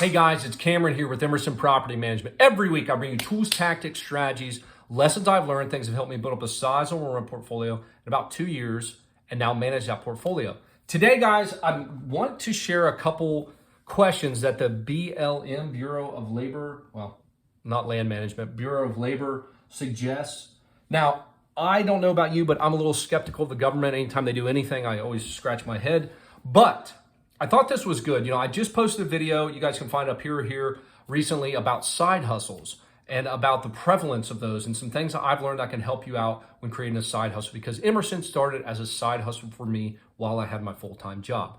Hey guys, it's Cameron here with Emerson Property Management. Every week I bring you tools, tactics, strategies, lessons I've learned, things that have helped me build up a sizable rent portfolio in about 2 years and now manage that portfolio. Today, guys, I want to share a couple questions that the BLM, Bureau of Labor, well, not Land Management, Bureau of Labor suggests. Now, I don't know about you, but I'm a little skeptical of the government. Anytime they do anything, I always scratch my head. But I thought this was good. You know, I just posted a video, you guys can find it up here or here, recently about side hustles and about the prevalence of those and some things that I've learned that can help you out when creating a side hustle, because Emerson started as a side hustle for me while I had my full-time job.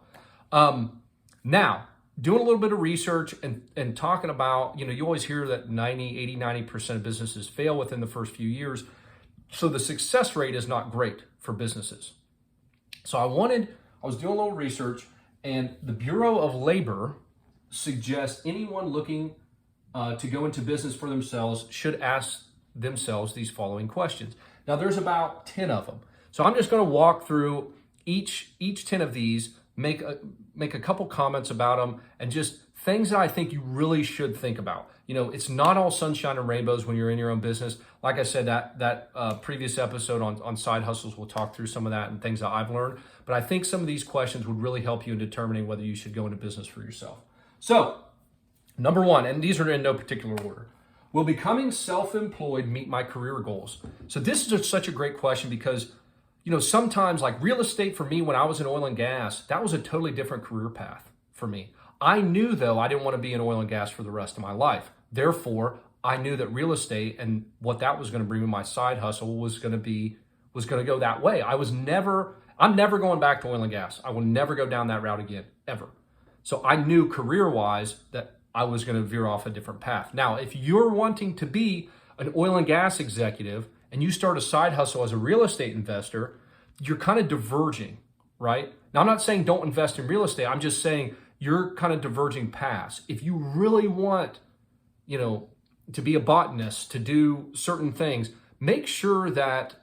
Now, doing a little bit of research and talking about, you know, you always hear that 90% of businesses fail within the first few years. So the success rate is not great for businesses. So I was doing a little research, and the Bureau of Labor suggests anyone looking to go into business for themselves should ask themselves these following questions. Now, there's about 10 of them. So I'm just going to walk through each 10 of these, make a couple comments about them, and just things that I think you really should think about. You know, it's not all sunshine and rainbows when you're in your own business. Like I said, that previous episode on side hustles, we'll talk through some of that and things that I've learned. But I think some of these questions would really help you in determining whether you should go into business for yourself. So, number one, and these are in no particular order. Will becoming self-employed meet my career goals? So this is such a great question because, you know, sometimes like real estate for me when I was in oil and gas, that was a totally different career path for me. I knew though I didn't want to be in oil and gas for the rest of my life. Therefore, I knew that real estate and what that was going to bring me, my side hustle was going to go that way. I'm never going back to oil and gas. I will never go down that route again, ever. So I knew career-wise that I was going to veer off a different path. Now, if you're wanting to be an oil and gas executive and you start a side hustle as a real estate investor, you're kind of diverging, right? Now, I'm not saying don't invest in real estate. I'm just saying you're kind of diverging paths. If you really want, you know, to be a botanist, to do certain things, make sure that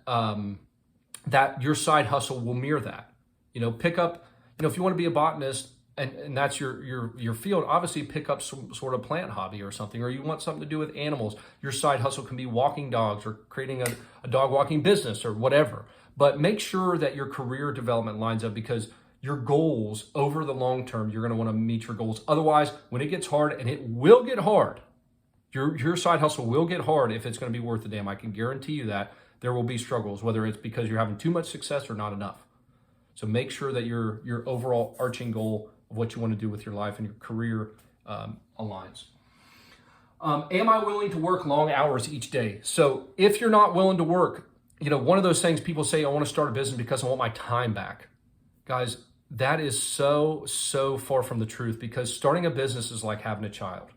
that your side hustle will mirror that. You know, pick up, you know, if you want to be a botanist and that's your field, obviously pick up some sort of plant hobby or something, or you want something to do with animals. Your side hustle can be walking dogs or creating a dog walking business or whatever. But make sure that your career development lines up, because your goals over the long term, you're going to want to meet your goals. Otherwise, when it gets hard, and it will get hard, your side hustle will get hard if it's going to be worth a damn. I can guarantee you that. There will be struggles, whether it's because you're having too much success or not enough. So make sure that your overall arching goal of what you want to do with your life and your career aligns. Am I willing to work long hours each day? So if you're not willing to work, you know, one of those things people say, I want to start a business because I want my time back. Guys, that is so far from the truth, because starting a business is like having a child.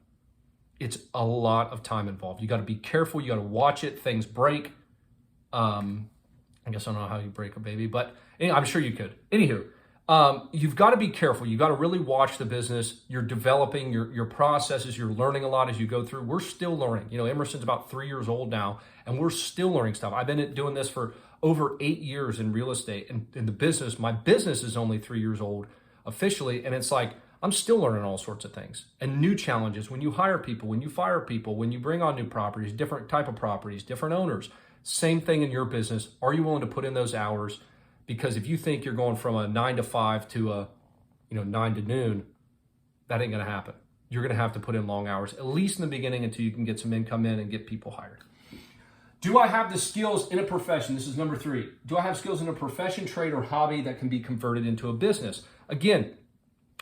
It's a lot of time involved. You got to be careful. You got to watch it. Things break. I guess I don't know how you break a baby, but I'm sure you could. Anywho, you've got to be careful. You've got to really watch the business. You're developing your processes. You're learning a lot as you go through. We're still learning. You know, Emerson's about 3 years old now, and we're still learning stuff. I've been doing this for over 8 years in real estate, and in the business, my business is only 3 years old officially, and it's like I'm still learning all sorts of things and new challenges when you hire people, when you fire people, when you bring on new properties, different type of properties, different owners. Same thing in your business. Are you willing to put in those hours? Because if you think you're going from a 9 to 5 to a 9 to noon, that ain't going to happen. You're going to have to put in long hours, at least in the beginning, until you can get some income in and get people hired. Do I have the skills in a profession? This is number 3. Do I have skills in a profession, trade, or hobby that can be converted into a business? Again,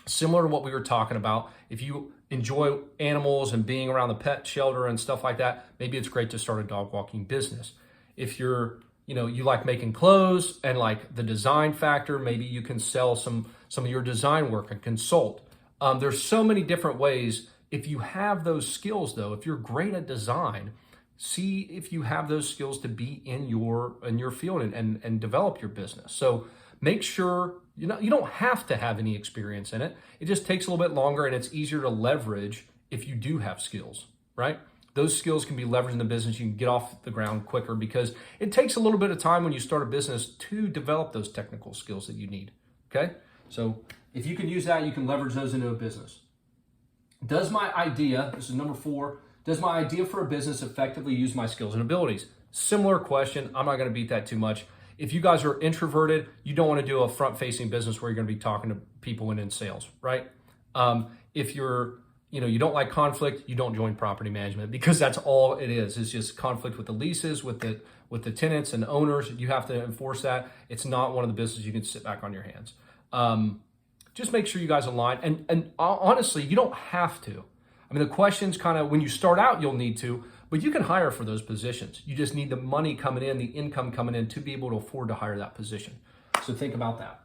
similar to what we were talking about. If you enjoy animals and being around the pet shelter and stuff like that, maybe it's great to start a dog walking business. If you like making clothes and like the design factor, maybe you can sell some of your design work and consult. There's so many different ways. If you have those skills though, if you're great at design, see if you have those skills to be in your field and develop your business. So make sure you don't have to have any experience in it. It just takes a little bit longer, and it's easier to leverage if you do have skills, right? Those skills can be leveraged in the business. You can get off the ground quicker because it takes a little bit of time when you start a business to develop those technical skills that you need, okay? So if you can use that, you can leverage those into a business. Does my idea, this is number 4, does my idea for a business effectively use my skills and abilities? Similar question. I'm not going to beat that too much. If you guys are introverted, you don't want to do a front-facing business where you're going to be talking to people and in sales, right? If you're, you don't like conflict, you don't join property management, because that's all it is. It's just conflict with the leases, with the tenants and owners. You have to enforce that. It's not one of the businesses you can sit back on your hands. Just make sure you guys align. And honestly, you don't have to. I mean, the questions kind of, when you start out, you'll need to, but you can hire for those positions. You just need the money coming in, the income coming in to be able to afford to hire that position. So think about that.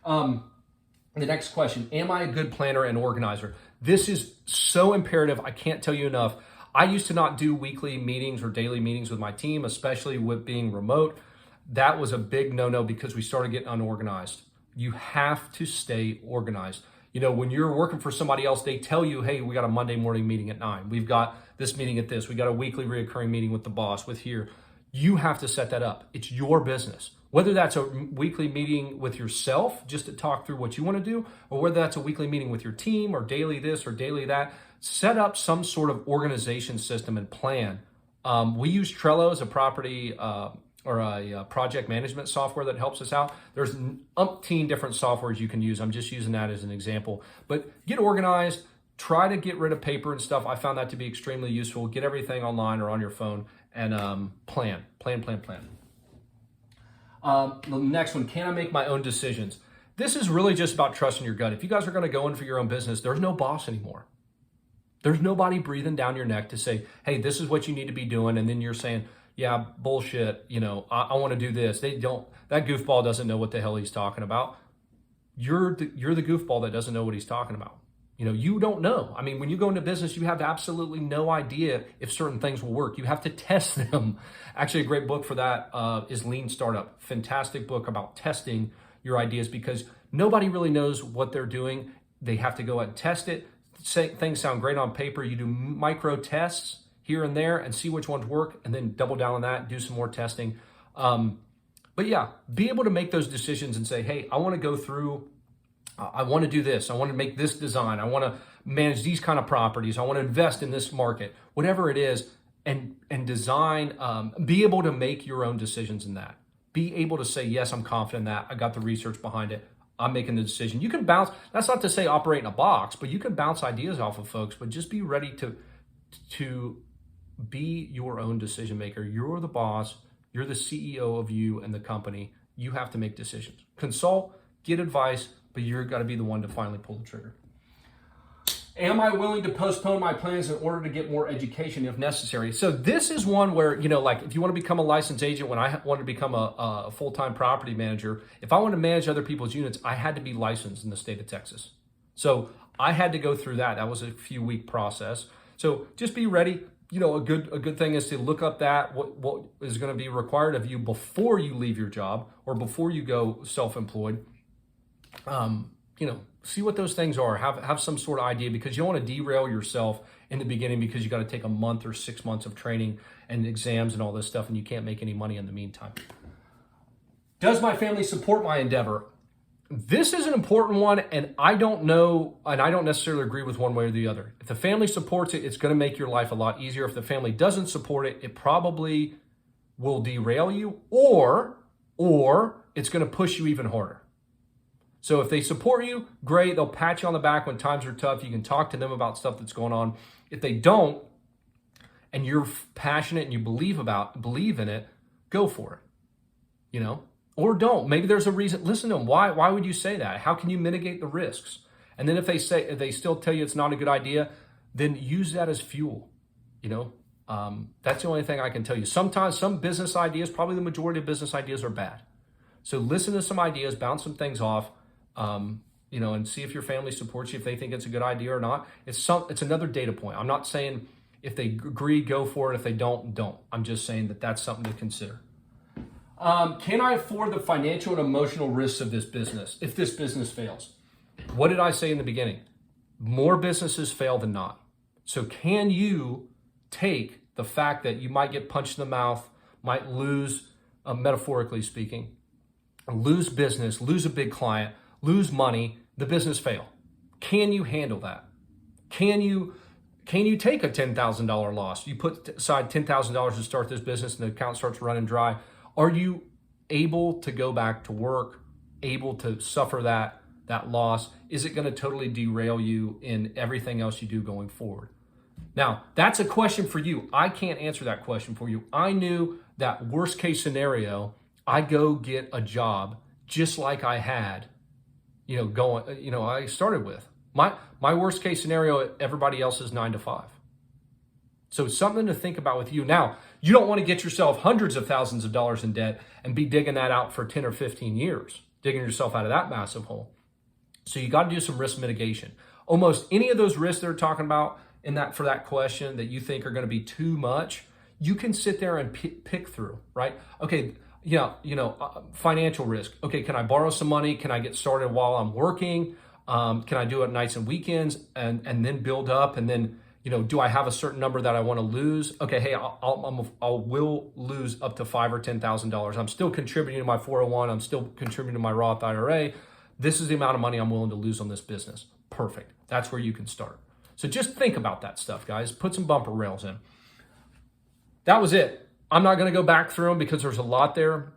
The next question, am I a good planner and organizer? This is so imperative. I can't tell you enough. I used to not do weekly meetings or daily meetings with my team, especially with being remote. That was a big no-no because we started getting unorganized. You have to stay organized. When you're working for somebody else, they tell you, hey, we got a Monday morning meeting at 9. We've got this meeting at this. We got a weekly reoccurring meeting with the boss, with here. You have to set that up. It's your business. Whether that's a weekly meeting with yourself, just to talk through what you want to do, or whether that's a weekly meeting with your team, or daily this or daily that, set up some sort of organization system and plan. We use Trello as a property or a project management software that helps us out. There's umpteen different softwares you can use. I'm just using that as an example. But get organized. Try to get rid of paper and stuff. I found that to be extremely useful. Get everything online or on your phone and plan. The next one, can I make my own decisions? This is really just about trusting your gut. If you guys are going to go in for your own business, there's no boss anymore. There's nobody breathing down your neck to say, hey, this is what you need to be doing. And then you're saying, yeah, bullshit. I want to do this. That goofball doesn't know what the hell he's talking about. You're the goofball that doesn't know what he's talking about. You don't know. I mean, when you go into business, you have absolutely no idea if certain things will work. You have to test them. Actually, a great book for that is Lean Startup. Fantastic book about testing your ideas, because nobody really knows what they're doing. They have to go out and test it. Things sound great on paper. You do micro tests here and there and see which ones work, and then double down on that, do some more testing. But yeah, be able to make those decisions and say, hey, I want to go through, I want to do this. I want to make this design. I want to manage these kind of properties. I want to invest in this market, whatever it is, and design, be able to make your own decisions in that. Be able to say, yes, I'm confident in that. I got the research behind it. I'm making the decision. You can bounce, that's not to say operate in a box, but you can bounce ideas off of folks, but just be ready to be your own decision maker. You're the boss. You're the CEO of you and the company. You have to make decisions. Consult, get advice, but you're got to be the one to finally pull the trigger. Am I willing to postpone my plans in order to get more education if necessary? So this is one where, like if you want to become a licensed agent, when I wanted to become a full-time property manager, if I wanted to manage other people's units, I had to be licensed in the state of Texas. So I had to go through that. That was a few-week process. So just be ready. A good thing is to look up that what is going to be required of you before you leave your job or before you go self-employed. See what those things are. Have some sort of idea, because you don't want to derail yourself in the beginning because you got to take a month or 6 months of training and exams and all this stuff, and you can't make any money in the meantime. Does my family support my endeavor? This is an important one, and I don't know, and I don't necessarily agree with one way or the other. If the family supports it, it's going to make your life a lot easier. If the family doesn't support it, it probably will derail you, or it's going to push you even harder. So if they support you, great. They'll pat you on the back when times are tough. You can talk to them about stuff that's going on. If they don't, and you're passionate and you believe in it, go for it. Or don't. Maybe there's a reason. Listen to them. Why would you say that? How can you mitigate the risks? And then if they still tell you it's not a good idea, then use that as fuel. That's the only thing I can tell you. Sometimes some business ideas, probably the majority of business ideas, are bad. So listen to some ideas, bounce some things off, and see if your family supports you, if they think it's a good idea or not. It's another data point. I'm not saying if they agree, go for it. If they don't. I'm just saying that that's something to consider. Can I afford the financial and emotional risks of this business if this business fails? What did I say in the beginning? More businesses fail than not. So can you take the fact that you might get punched in the mouth, might lose, metaphorically speaking, lose business, lose a big client, lose money, the business fail? Can you handle that? Can you take a $10,000 loss? You put aside $10,000 to start this business and the account starts running dry. Are you able to go back to work, able to suffer that loss? Is it going to totally derail you in everything else you do going forward? Now, that's a question for you. I can't answer that question for you. I knew that worst case scenario, I go get a job just like I had, I started with. My worst case scenario, everybody else is 9 to 5. So it's something to think about with you. Now, you don't want to get yourself hundreds of thousands of dollars in debt and be digging that out for 10 or 15 years, digging yourself out of that massive hole. So you got to do some risk mitigation. Almost any of those risks they're talking about for that question that you think are going to be too much, you can sit there and pick through, right? Okay, financial risk. Okay, can I borrow some money? Can I get started while I'm working? Can I do it nights and weekends and then build up? And then, do I have a certain number that I want to lose? Okay, hey, I will lose up to $5,000 or $10,000. I'm still contributing to my 401. I'm still contributing to my Roth IRA. This is the amount of money I'm willing to lose on this business. Perfect. That's where you can start. So just think about that stuff, guys. Put some bumper rails in. That was it. I'm not going to go back through them because there's a lot there.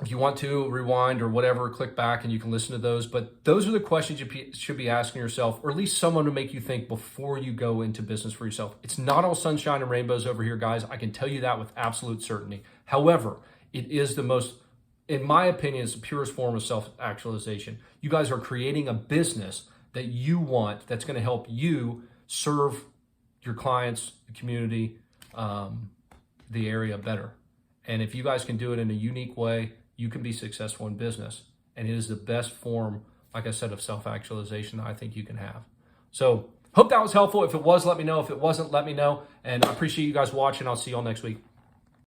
If you want to rewind or whatever, click back and you can listen to those. But those are the questions you should be asking yourself, or at least someone to make you think before you go into business for yourself. It's not all sunshine and rainbows over here, guys. I can tell you that with absolute certainty. However, it is the most, in my opinion, it's the purest form of self-actualization. You guys are creating a business that you want that's going to help you serve your clients, the community, the area better. And if you guys can do it in a unique way, you can be successful in business. And it is the best form, like I said, of self-actualization that I think you can have. So hope that was helpful. If it was, let me know. If it wasn't, let me know. And I appreciate you guys watching. I'll see you all next week.